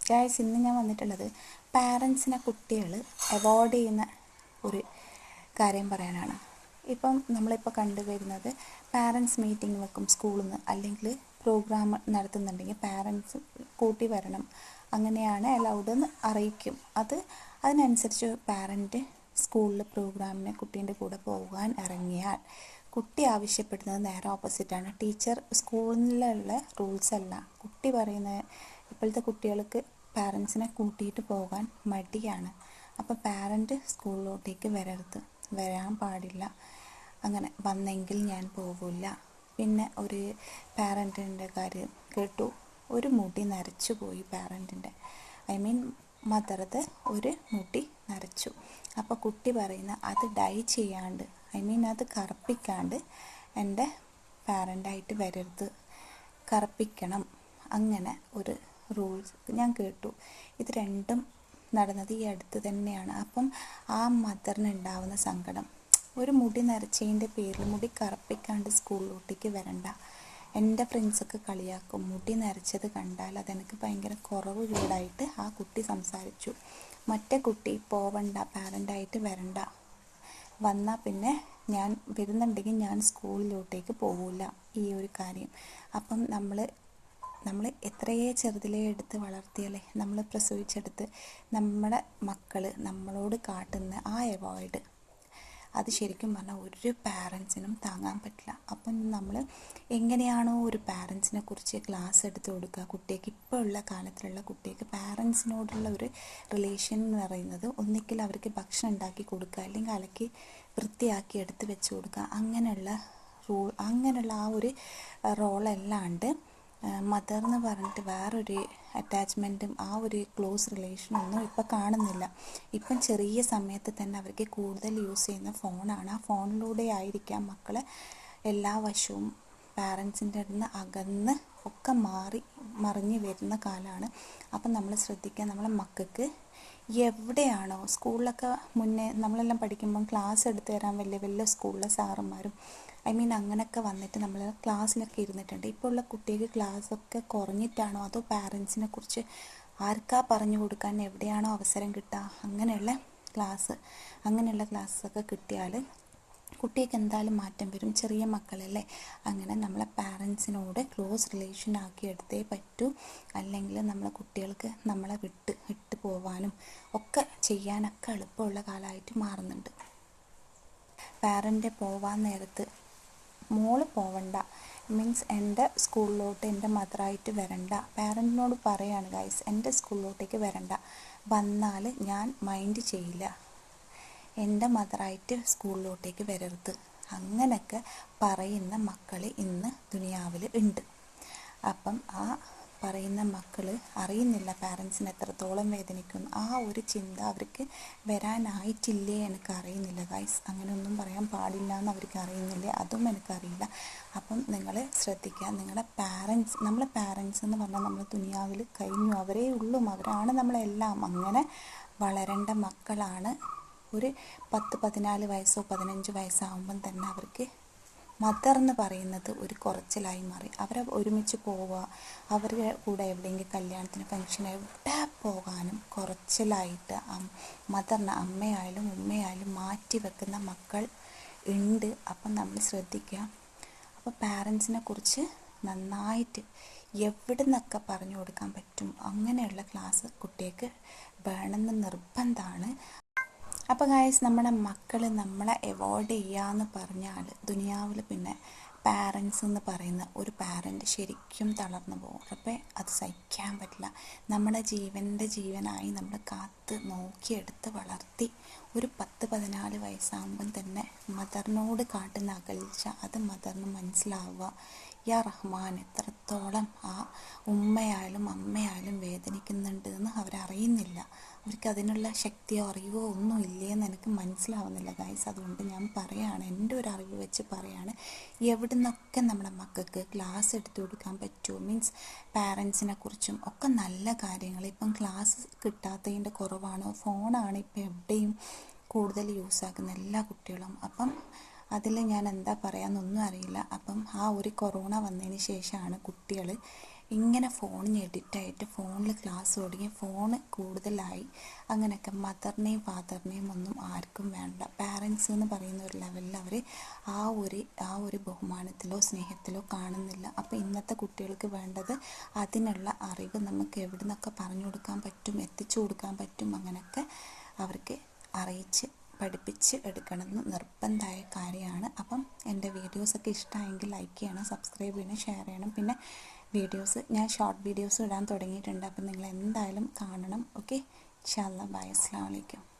Guys, ഇന്ന് ഞാൻ വന്നിട്ടുള്ളത് പാരൻസിനെ കുട്ടികൾ അവോയ്ഡ് ചെയ്യുന്ന ഒരു കാര്യം പറയാനാണ്. ഇപ്പം നമ്മളിപ്പോൾ കണ്ടുവരുന്നത് പാരൻസ് മീറ്റിംഗ് വെക്കും സ്കൂളിൽ നിന്ന്, അല്ലെങ്കിൽ പ്രോഗ്രാം നടത്തുന്നുണ്ടെങ്കിൽ പാരൻസ് കൂട്ടി വരണം, അങ്ങനെയാണ് അലൗഡ് എന്ന് അറിയിക്കും. അതിനനുസരിച്ച് പാരൻറ്റ് സ്കൂളിൽ പ്രോഗ്രാമിന് കുട്ടീൻ്റെ കൂടെ പോകാൻ ഇറങ്ങിയാൽ കുട്ടി ആവശ്യപ്പെടുന്നത് നേരെ ഓപ്പോസിറ്റാണ്. ടീച്ചർ സ്കൂളിലുള്ള റൂൾസ് അല്ല കുട്ടി പറയുന്നത്. ഇപ്പോഴത്തെ കുട്ടികൾക്ക് പാരൻസിനെ കൂട്ടിയിട്ട് പോകാൻ മടിയാണ്. അപ്പോൾ പാരൻറ്റ് സ്കൂളിലോട്ടേക്ക് വരാൻ പാടില്ല. അങ്ങനെ വന്നെങ്കിൽ ഞാൻ പോവില്ല. പിന്നെ ഒരു പാരൻറ്റിൻ്റെ കാര്യം കേട്ടു, ഒരു മുടി നരച്ചു പോയി പാരൻറ്റിൻ്റെ, മദറത് ഒരു മുടി നരച്ചു. അപ്പോൾ കുട്ടി പറയുന്ന അത് ഡൈ ചെയ്യാണ്ട്, അത് കറുപ്പിക്കാണ്ട് എൻ്റെ പാരൻ്റായിട്ട് വരരുത്, കറുപ്പിക്കണം, അങ്ങനെ ഒരു റൂൾസ് ഞാൻ കേട്ടു. ഇത് രണ്ടും നടന്നത് ഈ അടുത്ത് തന്നെയാണ്. അപ്പം ആ മദറിനുണ്ടാവുന്ന സങ്കടം, ഒരു മുടി നരച്ചതിൻ്റെ പേരിൽ മുടി കറുപ്പിക്കാണ്ട് സ്കൂളിലോട്ടേക്ക് വരണ്ട. എൻ്റെ ഫ്രണ്ട്സൊക്കെ കളിയാക്കും, മുടി നരച്ചത് കണ്ടാൽ അതെനിക്ക് ഭയങ്കര കുറവ് ചൂടായിട്ട് ആ കുട്ടി സംസാരിച്ചു. മറ്റേ കുട്ടി പോവണ്ട, പാരൻ്റായിട്ട് വരണ്ട, വന്നാൽ പിന്നെ ഞാൻ വരുന്നുണ്ടെങ്കിൽ ഞാൻ സ്കൂളിലോട്ടേക്ക് പോവില്ല, ഈ ഒരു കാര്യം. അപ്പം നമ്മൾ എത്രയേ ചെറുതിലേ എടുത്ത് വളർത്തിയാലേ, നമ്മൾ പ്രസവിച്ചെടുത്ത് നമ്മുടെ മക്കൾ നമ്മളോട് കാട്ടുന്ന ആ അവോയ്ഡ്, അത് ശരിക്കും പറഞ്ഞാൽ ഒരു പാരൻസിനും താങ്ങാൻ പറ്റില്ല. അപ്പം നമ്മൾ എങ്ങനെയാണോ ഒരു പാരൻസിനെ കുറിച്ച് ക്ലാസ് എടുത്ത് കൊടുക്കുക കുട്ടിക്ക്, ഇപ്പോൾ ഉള്ള കാലത്തിലുള്ള കുട്ടിക്ക് പാരൻസിനോടുള്ള ഒരു റിലേഷൻ എന്ന് പറയുന്നത് ഒന്നിക്കിൽ അവർക്ക് ഭക്ഷണം ഉണ്ടാക്കി കൊടുക്കുക, അല്ലെങ്കിൽ അലക്കി വൃത്തിയാക്കി എടുത്ത് വെച്ച് കൊടുക്കുക, അങ്ങനെയുള്ള ആ ഒരു റോളല്ലാണ്ട് മദർ എന്ന് പറഞ്ഞിട്ട് വേറൊരു അറ്റാച്ച്മെൻറ്റും ആ ഒരു ക്ലോസ് റിലേഷനൊന്നും ഇപ്പോൾ കാണുന്നില്ല. ഇപ്പം ചെറിയ സമയത്ത് തന്നെ അവർക്ക് കൂടുതൽ യൂസ് ചെയ്യുന്ന ഫോണാണ്. ആ ഫോണിലൂടെ ആയിരിക്കാം മക്കൾ എല്ലാ വശവും പാരൻസിൻ്റെ അടുത്ത് നിന്ന് അകന്ന് ഒക്കെ മറിഞ്ഞ് വരുന്ന കാലമാണ്. അപ്പം നമ്മൾ ശ്രദ്ധിക്കുക, നമ്മളെ മക്കൾക്ക് എവിടെയാണോ സ്കൂളിലൊക്കെ മുന്നേ നമ്മളെല്ലാം പഠിക്കുമ്പം ക്ലാസ് എടുത്ത് തരാൻ വലിയ വലിയ സ്കൂളിലെ സാറന്മാരും അങ്ങനെയൊക്കെ വന്നിട്ട് നമ്മൾ ക്ലാസ്സിലൊക്കെ ഇരുന്നിട്ടുണ്ട്. ഇപ്പോൾ ഉള്ള കുട്ടിക്ക് ക്ലാസ്സൊക്കെ കുറഞ്ഞിട്ടാണോ അതോ പാരൻസിനെ കുറിച്ച് ആർക്കാ പറഞ്ഞു കൊടുക്കാൻ എവിടെയാണോ അവസരം കിട്ടുക, അങ്ങനെയുള്ള ക്ലാസ്സൊക്കെ കിട്ടിയാൽ കുട്ടിക്ക് എന്തായാലും മാറ്റം വരും. ചെറിയ മക്കളല്ലേ, അങ്ങനെ നമ്മളെ പാരൻസിനോട് ക്ലോസ് റിലേഷൻ ആക്കി എടുത്തേ പറ്റൂ. അല്ലെങ്കിൽ നമ്മളെ കുട്ടികൾക്ക് നമ്മളെ വിട്ട് പോവാനും ഒക്കെ ചെയ്യാനൊക്കെ എളുപ്പമുള്ള കാലമായിട്ട് മാറുന്നുണ്ട്. പാരൻ്റ് പോവാൻ നേരത്ത് മോള് പോവണ്ട, എൻ്റെ സ്കൂളിലോട്ട് എൻ്റെ മദറായിട്ട് വരണ്ട, പാരൻറ്റിനോട് പറയാണ് ഗൈസ്, എൻ്റെ സ്കൂളിലോട്ടേക്ക് വരണ്ട, വന്നാൽ ഞാൻ മൈൻഡ് ചെയ്യില്ല, എൻ്റെ മദറായിട്ട് സ്കൂളിലോട്ടേക്ക് വരരുത്, അങ്ങനെയൊക്കെ പറയുന്ന മക്കൾ ഇന്ന് ദുനിയാവിൽ ഉണ്ട്. അപ്പം ആ പറയുന്ന മക്കൾ അറിയുന്നില്ല പാരൻസിന് എത്രത്തോളം വേദനിക്കുന്നു. ആ ഒരു ചിന്ത അവർക്ക് വരാനായിട്ടില്ലേ എനിക്കറിയുന്നില്ല ഗൈസ്. അങ്ങനെയൊന്നും പറയാൻ പാടില്ല എന്ന് അവർക്ക് അറിയുന്നില്ലേ, അതും എനിക്കറിയില്ല. അപ്പം നിങ്ങൾ ശ്രദ്ധിക്കുക, നമ്മളെ പാരൻസ് എന്ന് പറഞ്ഞാൽ നമ്മൾ ദുനിയാവിൽ കഴിഞ്ഞു, അവരേ ഉള്ളൂ, അവരാണ് നമ്മളെല്ലാം. അങ്ങനെ വളരേണ്ട മക്കളാണ് ഒരു 10-14 വയസ്സോ 15 വയസ്സാകുമ്പം തന്നെ അവർക്ക് മദർ എന്ന് പറയുന്നത് ഒരു കുറച്ചിലായി മാറി. അവരെ ഒരുമിച്ച് പോവുക, അവരുടെ കൂടെ എവിടെയെങ്കിലും കല്യാണത്തിന് ഫംഗ്ഷൻ എവിടെ പോകാനും കുറച്ചിലായിട്ട് മദറിനെ, അമ്മയായാലും ഉമ്മയായാലും മാറ്റി വെക്കുന്ന മക്കൾ ഉണ്ട്. അപ്പം നമ്മൾ ശ്രദ്ധിക്കുക. അപ്പോൾ പാരൻസിനെ കുറിച്ച് നന്നായിട്ട് എവിടെ നിന്നൊക്കെ പറഞ്ഞു കൊടുക്കാൻ പറ്റും അങ്ങനെയുള്ള ക്ലാസ് കുട്ടിക്ക് വേണമെന്ന് നിർബന്ധമാണ്. അപ്പോൾ ഗായ്സ്, നമ്മുടെ മക്കൾ നമ്മളെ അവോയ്ഡ് ചെയ്യാന്ന് പറഞ്ഞാൽ ദുനിയാവിൽ പിന്നെ പാരൻസ് എന്ന് പറയുന്ന ഒരു പാരൻറ്റ് ശരിക്കും തളർന്നു പോകും. അപ്പോൾ അത് സഹിക്കാൻ പറ്റില്ല. നമ്മുടെ ജീവനായി നമ്മൾ കാത്ത് നോക്കിയെടുത്ത് വളർത്തി ഒരു 10-14 വയസ്സാകുമ്പം തന്നെ മദറിനോട് കാട്ടുന്ന അകൽച്ച അത് മദറിന് മനസ്സിലാവുക. യാ റഹ്മാൻ, എത്രത്തോളം ആ ഉമ്മയായാലും അമ്മയായാലും വേദനിക്കുന്നുണ്ട് എന്ന് അവരറിയുന്നില്ല. അവർക്ക് അതിനുള്ള ശക്തിയോ അറിവോ ഒന്നും ഇല്ലേന്ന് എനിക്ക് മനസ്സിലാവുന്നില്ല ഗൈസ്. അതുകൊണ്ട് ഞാൻ പറയുകയാണ്, എൻ്റെ ഒരു അറിവ് വെച്ച് പറയുകയാണ്, എവിടെ നിന്നൊക്കെ നമ്മുടെ മക്കൾക്ക് ക്ലാസ് എടുത്തു കൊടുക്കാൻ പറ്റുമോ, പാരൻസിനെ കുറിച്ചും ഒക്കെ നല്ല കാര്യങ്ങൾ. ഇപ്പം ക്ലാസ് കിട്ടാത്തതിൻ്റെ കുറവാണ്, ഫോണാണ് ഇപ്പം എവിടെയും കൂടുതൽ യൂസാക്കുന്ന എല്ലാ കുട്ടികളും. അപ്പം അതിൽ ഞാൻ എന്താ പറയാമെന്നൊന്നും അറിയില്ല. അപ്പം ആ ഒരു കൊറോണ വന്നതിന് ശേഷമാണ് കുട്ടികൾ ഇങ്ങനെ ഫോണിന് എഡിക്റ്റായിട്ട് ഫോണിൽ ക്ലാസ് തുടങ്ങി ഫോണ് കൂടുതലായി. അങ്ങനെയൊക്കെ മദറിനെയും ഫാദറിനെയും ഒന്നും ആർക്കും വേണ്ട. പാരൻസ് എന്ന് പറയുന്ന ഒരു ലെവലിൽ അവർ ആ ഒരു ബഹുമാനത്തിലോ സ്നേഹത്തിലോ കാണുന്നില്ല. അപ്പോൾ ഇന്നത്തെ കുട്ടികൾക്ക് വേണ്ടത് അതിനുള്ള അറിവ് നമുക്ക് എവിടെ നിന്നൊക്കെ പറഞ്ഞു കൊടുക്കാൻ പറ്റും, എത്തിച്ചു കൊടുക്കാൻ പറ്റും, അങ്ങനെയൊക്കെ അവർക്ക് അറിയിച്ച് പഠിപ്പിച്ച് എടുക്കണമെന്ന് നിർബന്ധമായ കാര്യമാണ്. അപ്പം എൻ്റെ വീഡിയോസൊക്കെ ഇഷ്ടമായെങ്കിൽ ലൈക്ക് ചെയ്യണം, സബ്സ്ക്രൈബ് ചെയ്യണം, ഷെയർ ചെയ്യണം. പിന്നെ ഞാൻ ഷോർട്ട് വീഡിയോസ് ഇടാൻ തുടങ്ങിയിട്ടുണ്ട്. അപ്പം നിങ്ങൾ എന്തായാലും കാണണം. ഓക്കെ, ഇൻഷാ അല്ലാ. ബൈ. അസ്സലാമു അലൈക്കും.